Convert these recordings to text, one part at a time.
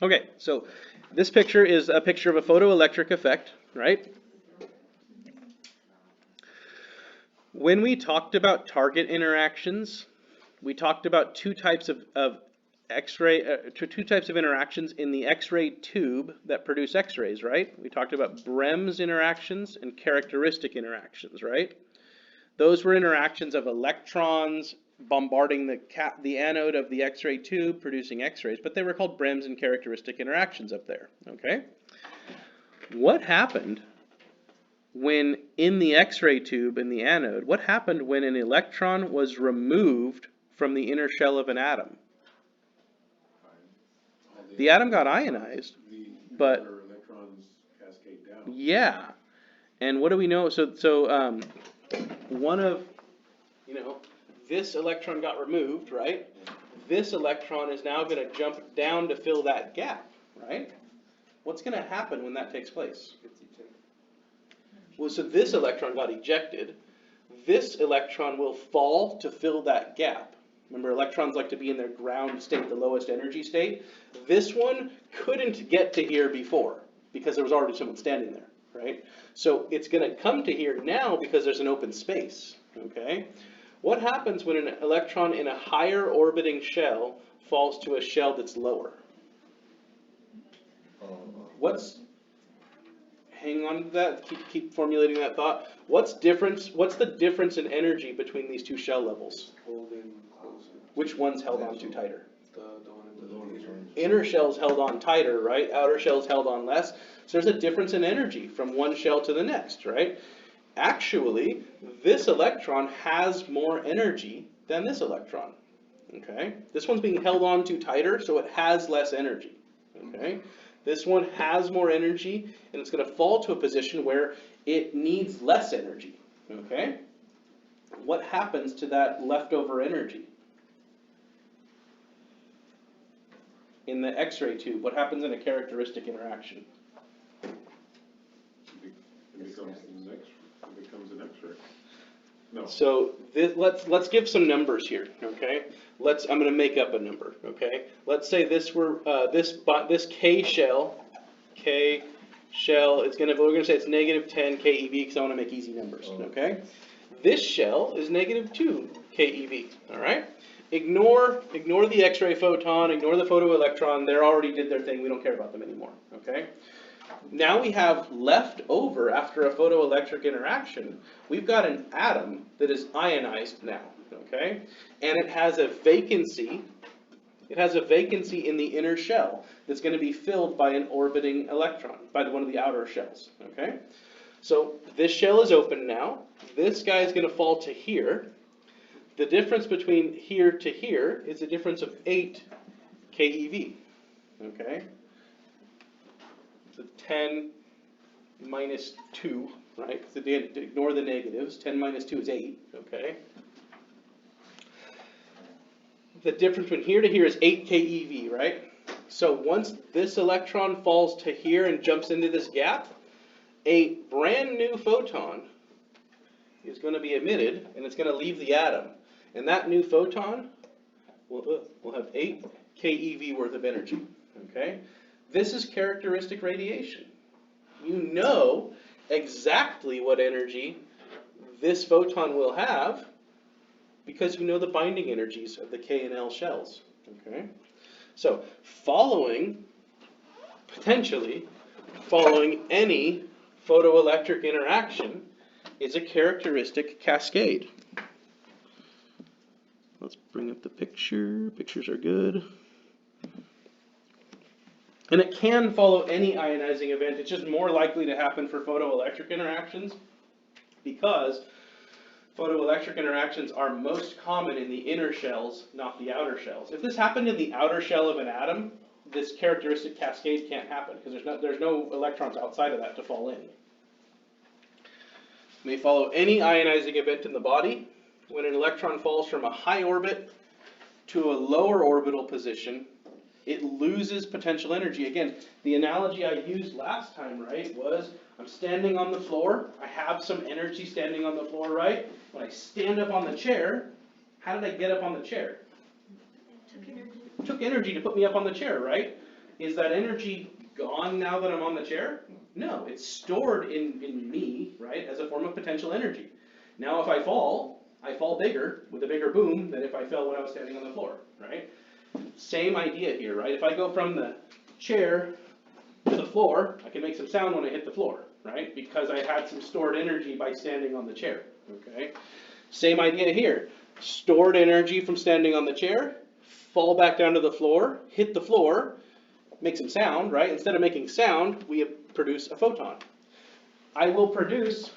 Okay, so this picture is a picture of a photoelectric effect, right? When we talked about target interactions, we talked about two types of X-ray, two types of interactions in the X-ray tube that produce X-rays, right? We talked about Brem's interactions and characteristic interactions, right? Those were interactions of electrons bombarding the anode of the X-ray tube, producing X-rays, but they were called Brem's and characteristic interactions up there, okay? What happened when in the X-ray tube in the anode, what happened when an electron was removed from the inner shell of an atom? The atom got ionized, but electrons cascade down. yeah. And what do we know? So one of, this electron got removed, right? This electron is now going to jump down to fill that gap, right? What's going to happen when that takes place? Well, so this electron got ejected. This electron will fall to fill that gap. Remember, electrons like to be in their ground state, the lowest energy state. This one couldn't get to here before because there was already someone standing there, right? So it's going to come to here now because there's an open space, okay? What happens when an electron in a higher orbiting shell falls to a shell that's lower? Hang on to that, keep formulating that thought. What's the difference in energy between these two shell levels? Which one's held on to tighter? Inner shell's held on tighter, right? Outer shell's held on less. So there's a difference in energy from one shell to the next, right? Actually, this electron has more energy than this electron, okay? This one's being held on to tighter, so it has less energy, okay? This one has more energy, and it's going to fall to a position where it needs less energy, okay? What happens to that leftover energy? In the X-ray tube, what happens in a characteristic interaction? It becomes an X-ray. No. So let's give some numbers here, okay? I'm going to make up a number, okay? Let's say this were this K shell is we're going to say it's negative 10 keV because I want to make easy numbers, okay? This shell is negative 2 keV, all right? Ignore the X-ray photon, ignore the photoelectron. They already did their thing. We don't care about them anymore, okay? Now we have left over after a photoelectric interaction, we've got an atom that is ionized now, okay? And it has a vacancy. It has a vacancy in the inner shell that's going to be filled by an orbiting electron, by one of the outer shells, okay? So this shell is open now. This guy is going to fall to here. The difference between here to here is a difference of 8 keV, okay? So 10 minus 2, right? So ignore the negatives. 10 minus 2 is 8, okay? The difference between here to here is 8 keV, right? So once this electron falls to here and jumps into this gap, a brand new photon is going to be emitted, and it's going to leave the atom. And that new photon will have 8 keV worth of energy, okay? This is characteristic radiation. You know exactly what energy this photon will have because you know the binding energies of the K and L shells, okay? So potentially following any photoelectric interaction is a characteristic cascade. Let's bring up the picture. Pictures are good. And it can follow any ionizing event. It's just more likely to happen for photoelectric interactions because photoelectric interactions are most common in the inner shells, not the outer shells. If this happened in the outer shell of an atom, this characteristic cascade can't happen because there's no electrons outside of that to fall in. It may follow any ionizing event in the body. When an electron falls from a high orbit to a lower orbital position, it loses potential energy. Again, the analogy I used last time, right, was I'm standing on the floor. I have some energy standing on the floor, right? When I stand up on the chair, how did I get up on the chair? It took energy to put me up on the chair, right? Is that energy gone now that I'm on the chair? No, it's stored in me, right, as a form of potential energy. Now if I fall bigger, with a bigger boom than if I fell when I was standing on the floor, right? Same idea here, right? If I go from the chair to the floor, I can make some sound when I hit the floor, right? Because I had some stored energy by standing on the chair, okay? Same idea here. Stored energy from standing on the chair, fall back down to the floor, hit the floor, make some sound, right? Instead of making sound, we produce a photon. I will produce,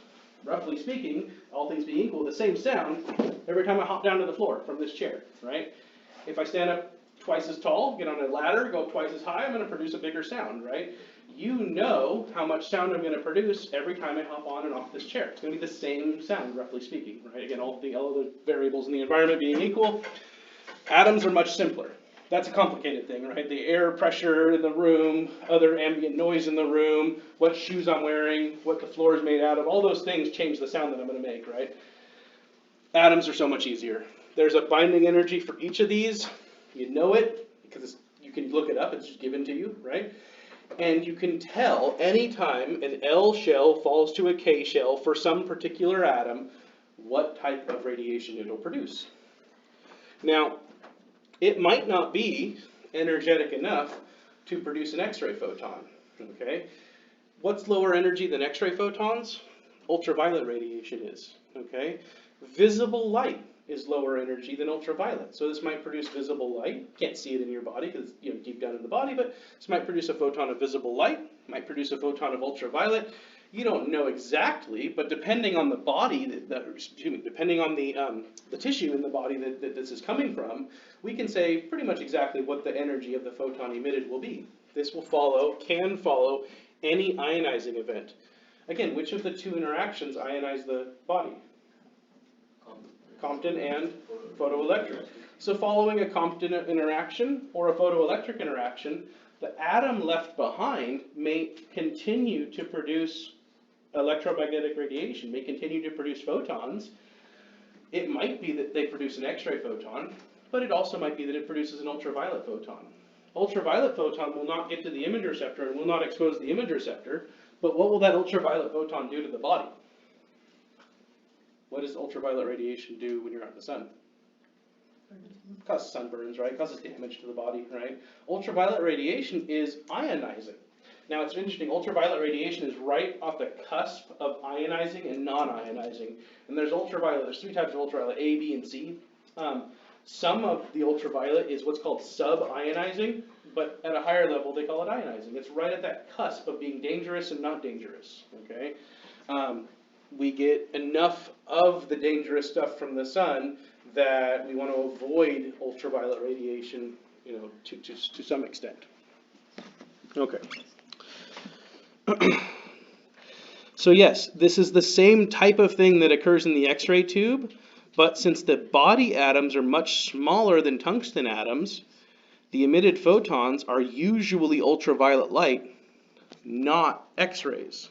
roughly speaking, all things being equal, the same sound every time I hop down to the floor from this chair, right? If I stand up twice as tall, get on a ladder, go twice as high, I'm going to produce a bigger sound, right? You know how much sound I'm going to produce every time I hop on and off this chair. It's going to be the same sound, roughly speaking, right? Again, all the other variables in the environment being equal. Atoms are much simpler. That's a complicated thing, right? The air pressure in the room, other ambient noise in the room, what shoes I'm wearing, what the floor is made out of, all those things change the sound that I'm going to make, right? Atoms are so much easier. There's a binding energy for each of these. You know it, because you can look it up, it's just given to you, right? And you can tell anytime an L shell falls to a K shell for some particular atom, what type of radiation it'll produce. Now, it might not be energetic enough to produce an X-ray photon, okay? What's lower energy than X-ray photons? Ultraviolet radiation is, okay? Visible light is lower energy than ultraviolet. So this might produce visible light. Can't see it in your body because it's deep down in the body, but this might produce a photon of visible light, might produce a photon of ultraviolet. You don't know exactly, but depending on the body, depending on the tissue in the body that this is coming from, we can say pretty much exactly what the energy of the photon emitted will be. This will can follow any ionizing event. Again, which of the two interactions ionize the body? Compton and photoelectric. So following a Compton interaction or a photoelectric interaction, the atom left behind may continue to produce electromagnetic radiation, may continue to produce photons. It might be that they produce an X-ray photon, but it also might be that it produces an ultraviolet photon. Ultraviolet photon will not get to the image receptor and will not expose the image receptor, but what will that ultraviolet photon do to the body? What does ultraviolet radiation do when you're out in the sun? It causes sunburns, right? It causes damage to the body, right? Ultraviolet radiation is ionizing. Now it's interesting, ultraviolet radiation is right off the cusp of ionizing and non-ionizing. And there's three types of ultraviolet, A, B, and C. Some of the ultraviolet is what's called sub-ionizing, but at a higher level they call it ionizing. It's right at that cusp of being dangerous and not dangerous, okay? We get enough of the dangerous stuff from the sun that we want to avoid ultraviolet radiation, to some extent. Okay. So yes, this is the same type of thing that occurs in the X-ray tube, but since the body atoms are much smaller than tungsten atoms, the emitted photons are usually ultraviolet light, not X-rays.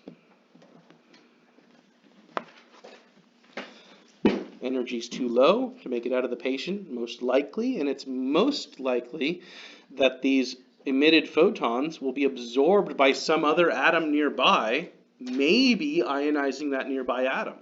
Energy's too low to make it out of the patient, most likely, and it's most likely that these emitted photons will be absorbed by some other atom nearby, maybe ionizing that nearby atom.